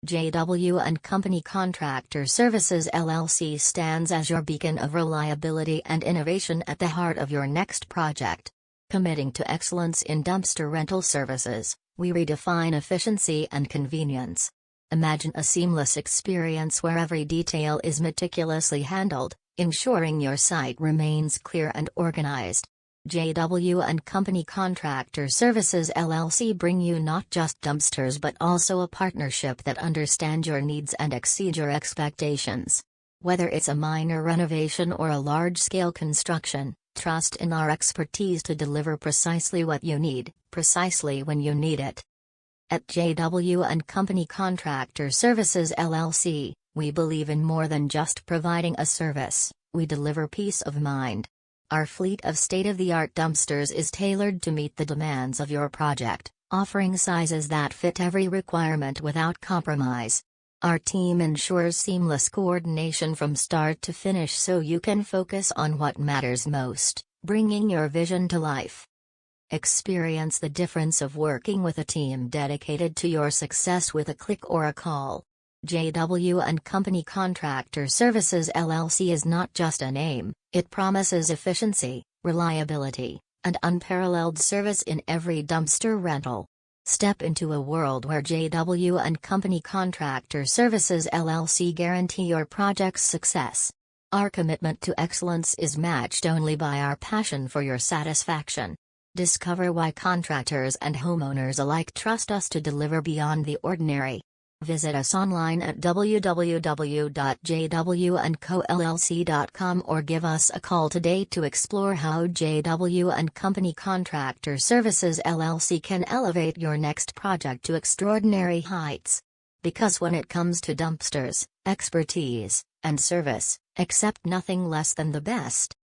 JW and Company Contractor Services LLC stands as your beacon of reliability and innovation at the heart of your next project. Committing to excellence in dumpster rental services, we redefine efficiency and convenience. Imagine a seamless experience where every detail is meticulously handled, ensuring your site remains clear and organized. JW and Company Contractor Services LLC bring you not just dumpsters but also a partnership that understands your needs and exceeds your expectations. Whether it's a minor renovation or a large-scale construction, trust in our expertise to deliver precisely what you need, precisely when you need it. At JW and Company Contractor Services LLC, we believe in more than just providing a service, we deliver peace of mind. Our fleet of state-of-the-art dumpsters is tailored to meet the demands of your project, offering sizes that fit every requirement without compromise. Our team ensures seamless coordination from start to finish so you can focus on what matters most, bringing your vision to life. Experience the difference of working with a team dedicated to your success with a click or a call. JW and Company Contractor Services LLC is not just a name, it promises efficiency, reliability, and unparalleled service in every dumpster rental. Step into a world where JW and Company Contractor Services LLC guarantee your project's success. Our commitment to excellence is matched only by our passion for your satisfaction. Discover why contractors and homeowners alike trust us to deliver beyond the ordinary. Visit us online at www.jwandcollc.com or give us a call today to explore how JW and Company Contractor Services LLC can elevate your next project to extraordinary heights. Because when it comes to dumpsters, expertise, and service, accept nothing less than the best.